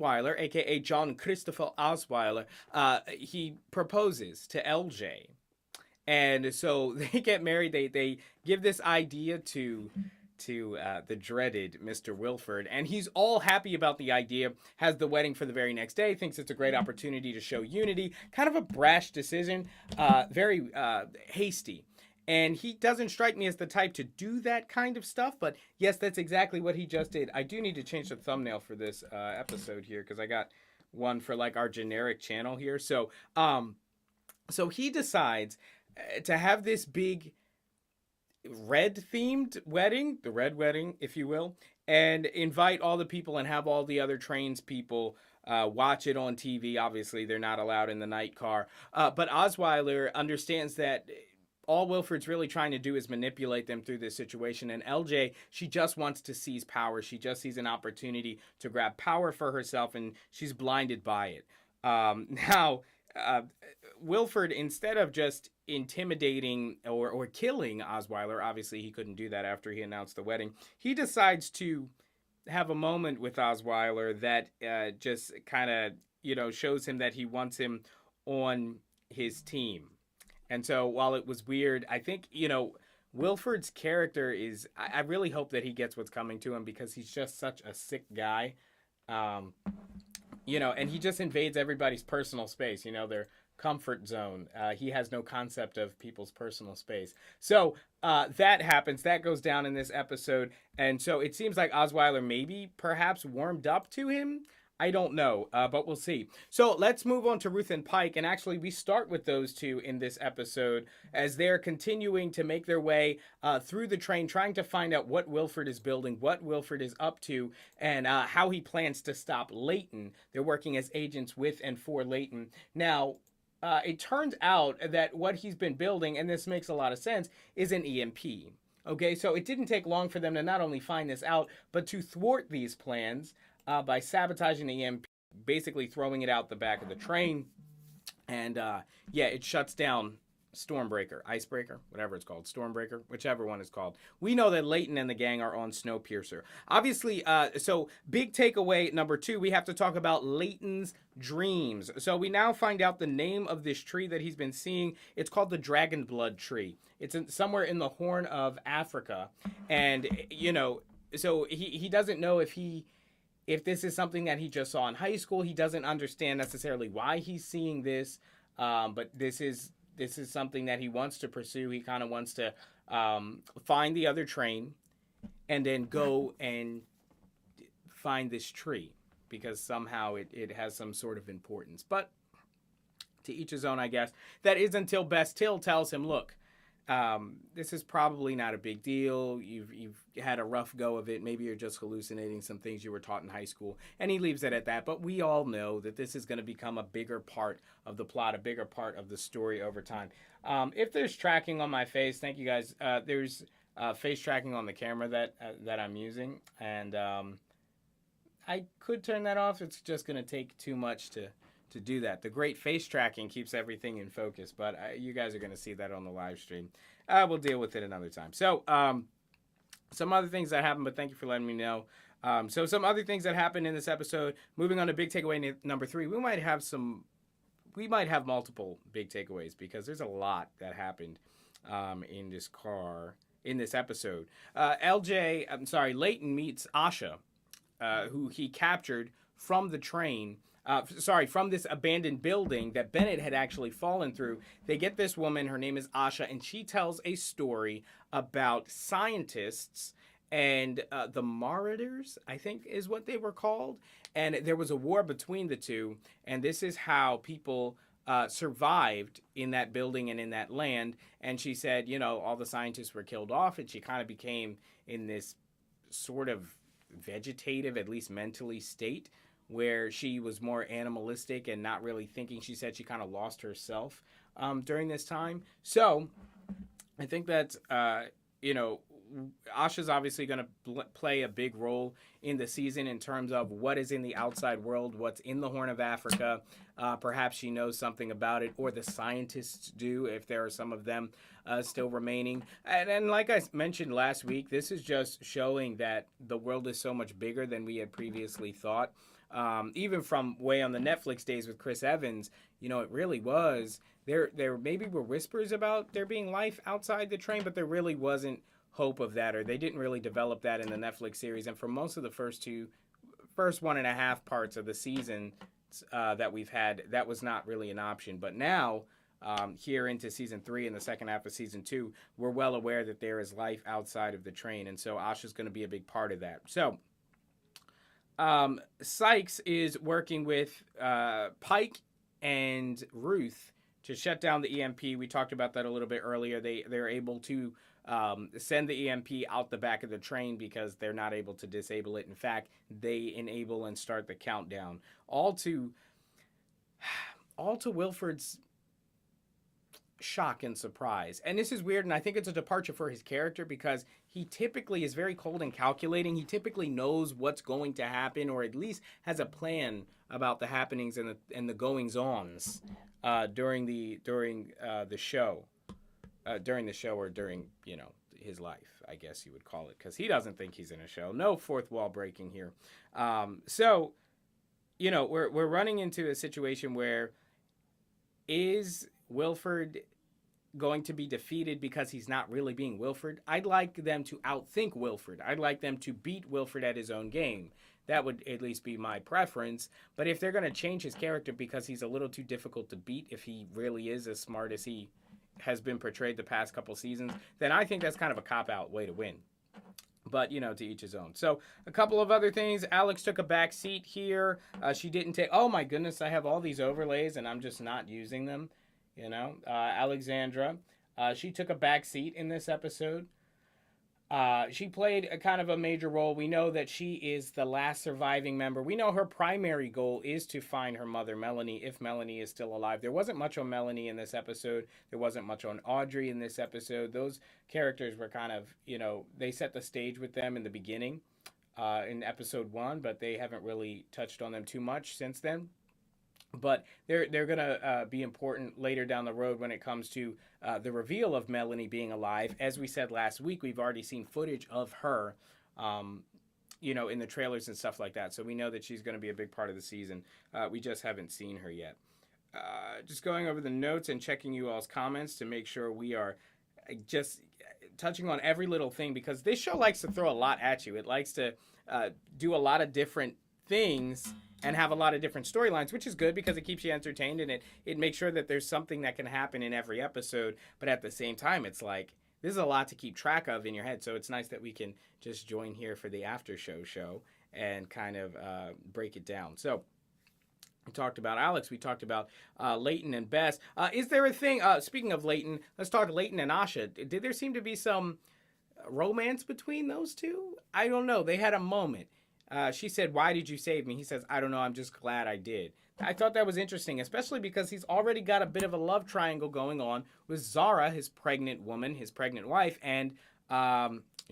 Osweiler, aka John Christopher Osweiler, he proposes to LJ. And so they get married. They give this idea to the dreaded Mr. Wilford, and he's all happy about the idea. Has the wedding for the very next day. Thinks it's a great opportunity to show unity. Kind of a brash decision, very hasty. And he doesn't strike me as the type to do that kind of stuff, but yes, that's exactly what he just did. I do need to change the thumbnail for this episode here because I got one for like our generic channel here. So he decides to have this big red themed wedding, the red wedding, if you will, and invite all the people and have all the other trains people watch it on TV. Obviously, they're not allowed in the night car. But Osweiler understands that all Wilford's really trying to do is manipulate them through this situation. And LJ, she just wants to seize power. She just sees an opportunity to grab power for herself, and she's blinded by it. Now, Wilford, instead of just intimidating or killing Osweiler, obviously he couldn't do that after he announced the wedding, he decides to have a moment with Osweiler that just kind of, shows him that he wants him on his team. And so while it was weird, I think, Wilford's character is, I really hope that he gets what's coming to him because he's just such a sick guy. And he just invades everybody's personal space, their comfort zone. He has no concept of people's personal space. So that happens. That goes down in this episode. And so it seems like Osweiler maybe perhaps warmed up to him. I don't know, but we'll see. So let's move on to Ruth and Pike. And actually, we start with those two in this episode as they're continuing to make their way through the train, trying to find out what Wilford is building, what Wilford is up to, and how he plans to stop Leighton. They're working as agents with and for Leighton. Now, it turns out that what he's been building, and this makes a lot of sense, is an EMP. Okay, so it didn't take long for them to not only find this out, but to thwart these plans by sabotaging the EMP, basically throwing it out the back of the train. And it shuts down Stormbreaker, Icebreaker, whatever it's called, Stormbreaker, whichever one it's called. We know that Leighton and the gang are on Snowpiercer. Obviously, so big takeaway number 2, we have to talk about Leighton'S Dreams. So we now find out the name of this tree that he's been seeing. It's called the Dragon Blood Tree. It's somewhere in the Horn of Africa. And, so he doesn't know if this is something that he just saw in high school. He doesn't understand necessarily why he's seeing this, but this is something that he wants to pursue. He kind of wants to find the other train and then go and find this tree because somehow it has some sort of importance. But to each his own, I guess. That is until Bastille tells him, look, this is probably not a big deal. You've had a rough go of it. Maybe you're just hallucinating some things you were taught in high school. And he leaves it at that. But we all know that this is going to become a bigger part of the plot, a bigger part of the story over time. If there's tracking on my face, thank you guys. There's face tracking on the camera that I'm using. And I could turn that off. It's just going to take too much to do that. The great face tracking keeps everything in focus, but you guys are going to see that on the live stream. We'll deal with it another time. So some other things that happened, but thank you for letting me know. So some other things that happened in this episode. Moving on to big takeaway number 3, we might have multiple big takeaways because there's a lot that happened in this episode. Leighton meets Asha, who he captured from the train. From this abandoned building that Bennett had actually fallen through. They get this woman, her name is Asha, and she tells a story about scientists and the Marauders, I think is what they were called. And there was a war between the two, and this is how people survived in that building and in that land. And she said, all the scientists were killed off, and she kind of became in this sort of vegetative, at least mentally, state where she was more animalistic and not really thinking. She said she kind of lost herself during this time. So I think that, Asha's obviously going to play a big role in the season in terms of what is in the outside world, what's in the Horn of Africa. Perhaps she knows something about it, or the scientists do, if there are some of them still remaining. And like I mentioned last week, this is just showing that the world is so much bigger than we had previously thought. even from way on the Netflix days with Chris Evans, it really was. There maybe were whispers about there being life outside the train, but there really wasn't hope of that, or they didn't really develop that in the Netflix series. And for most of the first 1.5 parts of the season that we've had, that was not really an option. But now, here into season 3 and the second half of season 2, we're well aware that there is life outside of the train, and so Asha's going to be a big part of that. So Sykes is working with Pike and Ruth to shut down the EMP. We talked about that a little bit earlier. They're able to send the EMP out the back of the train because they're not able to disable it. In fact, they enable and start the countdown. All to Wilford's shock and surprise. And this is weird, and I think it's a departure for his character because he typically is very cold and calculating. He typically knows what's going to happen, or at least has a plan about the happenings and the goings-ons during the show. During the show, or during, his life, I guess you would call it, because he doesn't think he's in a show. No fourth wall breaking here. So, we're running into a situation where, is Wilford going to be defeated because he's not really being Wilford? I'd like them to outthink Wilford. I'd like them to beat Wilford at his own game. That would at least be my preference. But if they're going to change his character because he's a little too difficult to beat, if he really is as smart as he has been portrayed the past couple seasons, then I think that's kind of a cop-out way to win. But, to each his own. So, a couple of other things. Alex took a back seat here. She didn't take... Oh, my goodness, I have all these overlays, and I'm just not using them. Alexandra. She took a back seat in this episode. She played a kind of a major role. We know that she is the last surviving member. We know her primary goal is to find her mother, Melanie, if Melanie is still alive. There wasn't much on Melanie in this episode. There wasn't much on Audrey in this episode. Those characters were kind of, they set the stage with them in the beginning in episode 1, but they haven't really touched on them too much since then. But they're going to be important later down the road when it comes to the reveal of Melanie being alive. As we said last week, we've already seen footage of her, in the trailers and stuff like that. So we know that she's going to be a big part of the season. We just haven't seen her yet. Just going over the notes and checking you all's comments to make sure we are just touching on every little thing, because this show likes to throw a lot at you. It likes to do a lot of different things and have a lot of different storylines, which is good because it keeps you entertained, and it makes sure that there's something that can happen in every episode. But at the same time, it's like, this is a lot to keep track of in your head. So it's nice that we can just join here for the after show and kind of break it down. So we talked about Alex. We talked about Leighton and Bess. Is there a thing, speaking of Leighton, let's talk Leighton and Asha. Did there seem to be some romance between those two? I don't know. They had a moment. She said, "Why did you save me?" He says, "I don't know. I'm just glad I did." I thought that was interesting, especially because he's already got a bit of a love triangle going on with Zara, his pregnant woman, his pregnant wife, and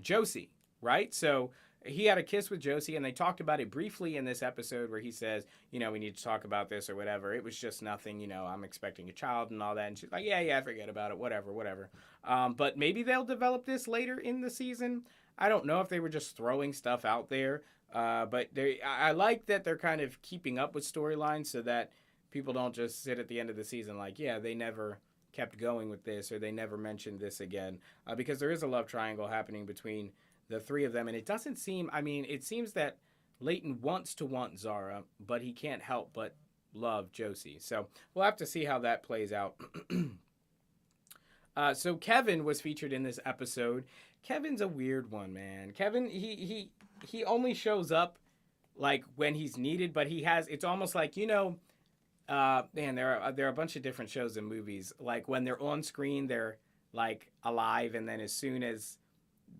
Josie, right? So he had a kiss with Josie, and they talked about it briefly in this episode where he says, we need to talk about this or whatever. It was just nothing, I'm expecting a child and all that. And she's like, yeah, forget about it, whatever. But maybe they'll develop this later in the season. I don't know if they were just throwing stuff out there. But I like that they're kind of keeping up with storylines so that people don't just sit at the end of the season like, yeah, they never kept going with this, or they never mentioned this again, because there is a love triangle happening between the three of them. And it doesn't seem, it seems that Leighton wants to want Zara, but he can't help but love Josie. So we'll have to see how that plays out. So Kevin was featured in this episode. Kevin's a weird one, man. Kevin, he only shows up like when he's needed, but it's almost like, there are a bunch of different shows and movies. Like when they're on screen, they're like alive. And then as soon as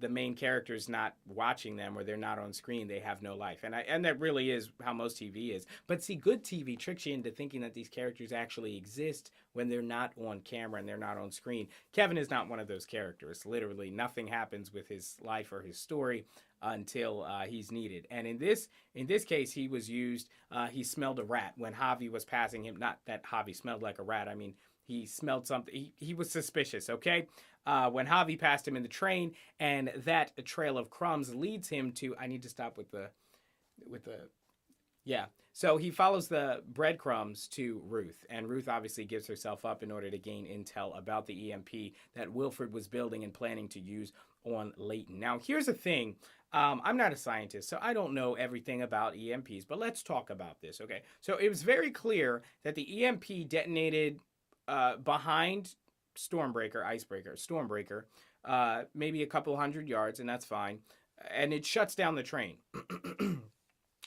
the main character's not watching them or they're not on screen, they have no life. And that really is how most TV is. But see, good TV tricks you into thinking that these characters actually exist when they're not on camera and they're not on screen. Kevin is not one of those characters. Literally nothing happens with his life or his story until he's needed. And in this case, he was used, he smelled a rat when Javi was passing him. Not that Javi smelled like a rat. He smelled something. He was suspicious, okay? When Javi passed him in the train, and that trail of crumbs leads him to... I need to stop with the Yeah. So he follows the breadcrumbs to Ruth, and Ruth obviously gives herself up in order to gain intel about the EMP that Wilford was building and planning to use on Leighton. Now, here's the thing. I'm not a scientist, so I don't know everything about EMPs, but let's talk about this, okay? So it was very clear that the EMP detonated behind Stormbreaker, maybe a couple hundred yards, and that's fine. And it shuts down the train.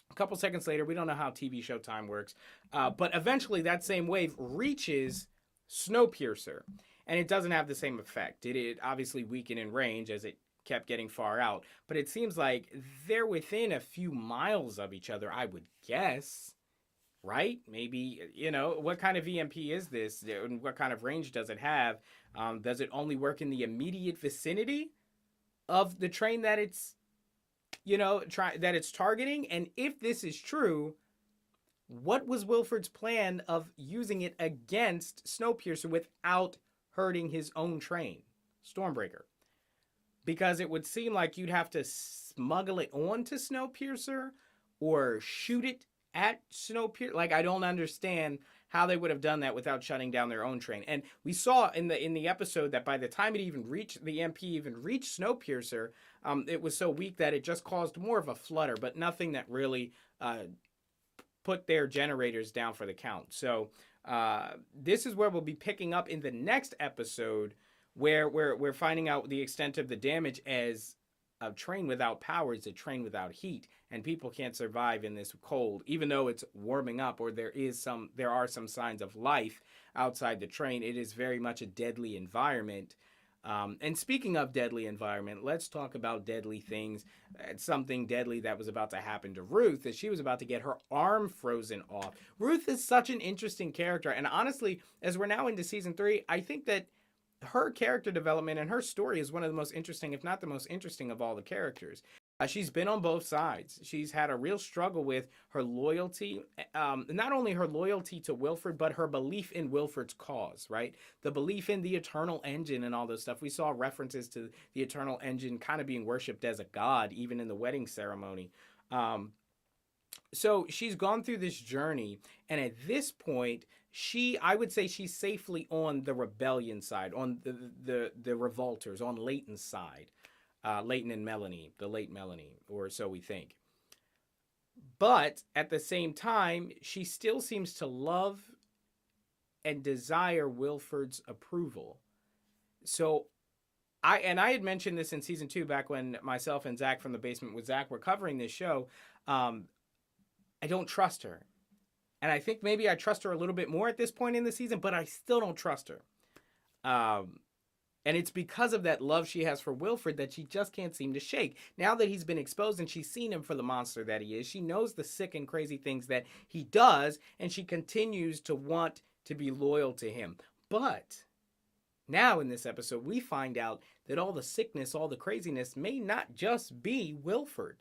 A couple seconds later, we don't know how TV show time works, but eventually that same wave reaches Snowpiercer, and it doesn't have the same effect. It obviously weakened in range as it kept getting far out, but it seems like they're within a few miles of each other, I would guess, right? Maybe, what kind of EMP is this? What kind of range does it have? Does it only work in the immediate vicinity of the train that it's that it's targeting? And if this is true, what was Wilford's plan of using it against Snowpiercer without hurting his own train, Stormbreaker? Because it would seem like you'd have to smuggle it onto Snowpiercer or shoot it at Snowpiercer. Like, I don't understand how they would have done that without shutting down their own train. And we saw in the episode that by the time the EMP even reached Snowpiercer, it was so weak that it just caused more of a flutter, but nothing that really put their generators down for the count. So this is where we'll be picking up in the next episode, where we're finding out the extent of the damage, as a train without power is a train without heat, and people can't survive in this cold, even though it's warming up, or there are some signs of life outside the train. It is very much a deadly environment. And speaking of deadly environment, let's talk about deadly things. Something deadly that was about to happen to Ruth, is she was about to get her arm frozen off. Ruth is such an interesting character, and honestly, as we're now into season 3, I think that her character development and her story is one of the most interesting, if not the most interesting, of all the characters. She's been on both sides. She's had a real struggle with her loyalty, not only her loyalty to Wilford, but her belief in Wilford's cause, right? The belief in the Eternal Engine and all this stuff. We saw references to the Eternal Engine kind of being worshipped as a god, even in the wedding ceremony. So she's gone through this journey, and at this point, I would say she's safely on the rebellion side, on the revolters, on Leighton's side. Leighton and Melanie, the late Melanie, or so we think. But at the same time, she still seems to love and desire Wilford's approval. So I had mentioned this in season 2, back when myself and Zach from the Basement with Zach were covering this show. I don't trust her. And I think maybe I trust her a little bit more at this point in the season, but I still don't trust her. And it's because of that love she has for Wilford that she just can't seem to shake. Now that he's been exposed and she's seen him for the monster that he is, she knows the sick and crazy things that he does, and she continues to want to be loyal to him. But now in this episode, we find out that all the sickness, all the craziness may not just be Wilford.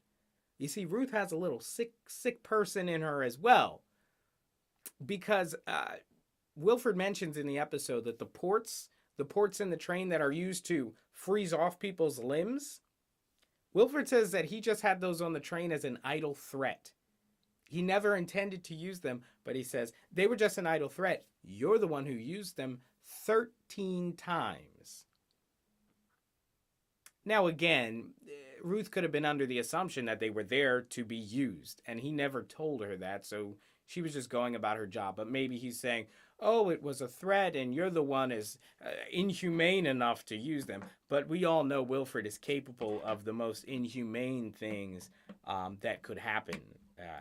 You see, Ruth has a little sick person in her as well. Because Wilford mentions in the episode that the ports in the train that are used to freeze off people's limbs, Wilford says that he just had those on the train as an idle threat. He never intended to use them, but he says, they were just an idle threat. You're the one who used them 13 times. Now again, Ruth could have been under the assumption that they were there to be used, and he never told her that, so she was just going about her job. But maybe he's saying, oh, it was a threat, and you're the one is inhumane enough to use them. But we all know Wilford is capable of the most inhumane things that could happen.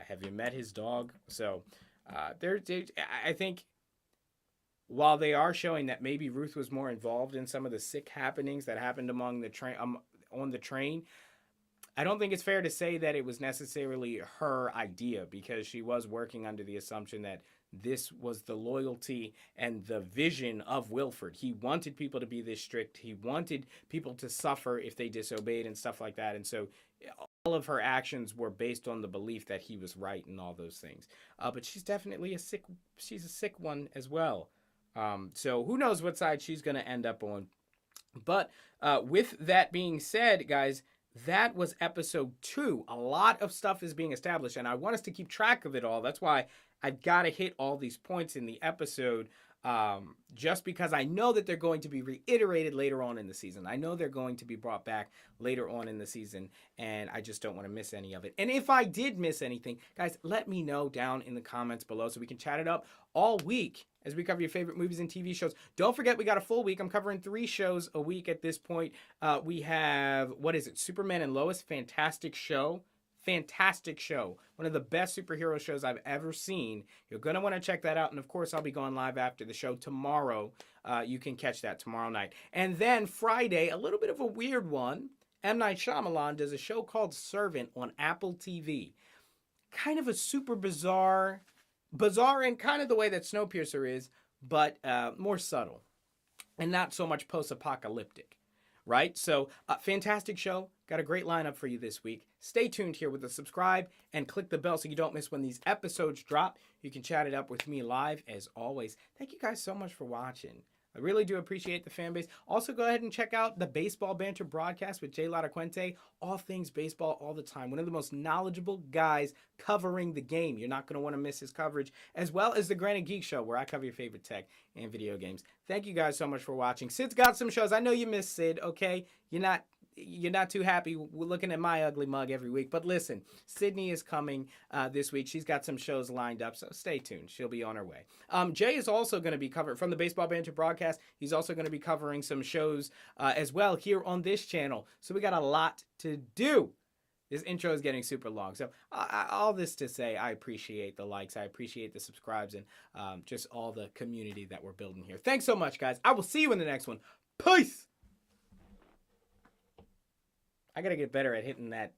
Have you met his dog? So I think while they are showing that maybe Ruth was more involved in some of the sick happenings that happened among the train on the train, I don't think it's fair to say that it was necessarily her idea, because she was working under the assumption that this was the loyalty and the vision of Wilford. He wanted people to be this strict. He wanted people to suffer if they disobeyed and stuff like that. And so all of her actions were based on the belief that he was right and all those things. But she's definitely a sick one as well. So who knows what side she's going to end up on. But with that being said, guys, That was episode 2. A lot of stuff is being established, and I want us to keep track of it all. That's why I've got to hit all these points in the episode, just because I know that they're going to be reiterated later on in the season. I know they're going to be brought back later on in the season, and I just don't want to miss any of it. And if I did miss anything, guys, let me know down in the comments below so we can chat it up all week as we cover your favorite movies and TV shows. Don't forget, we got a full week. I'm covering 3 shows a week at this point. We have, what is it? Superman and Lois, fantastic show. Fantastic show. One of the best superhero shows I've ever seen. You're going to want to check that out. And of course, I'll be going live after the show tomorrow. You can catch that tomorrow night. And then Friday, a little bit of a weird one. M. Night Shyamalan does a show called Servant on Apple TV. Kind of a super bizarre in kind of the way that Snowpiercer is, but more subtle and not so much post-apocalyptic, right? So, fantastic show. Got a great lineup for you this week. Stay tuned here with the subscribe and click the bell so you don't miss when these episodes drop. You can chat it up with me live as always. Thank you guys so much for watching. I really do appreciate the fan base. Also, go ahead and check out the Baseball Banter broadcast with Jay Latacuente. All things baseball all the time. One of the most knowledgeable guys covering the game. You're not going to want to miss his coverage. As well as the Granted Geek Show, where I cover your favorite tech and video games. Thank you guys so much for watching. Sid's got some shows. I know you miss Sid, okay? You're not too happy looking at my ugly mug every week. But listen, Sydney is coming this week. She's got some shows lined up, so stay tuned. She'll be on her way. Jay is also going to be covering, from the Baseball Banter broadcast, he's also going to be covering some shows as well here on this channel. So we got a lot to do. This intro is getting super long. So all this to say, I appreciate the likes. I appreciate the subscribes and just all the community that we're building here. Thanks so much, guys. I will see you in the next one. Peace! I gotta get better at hitting that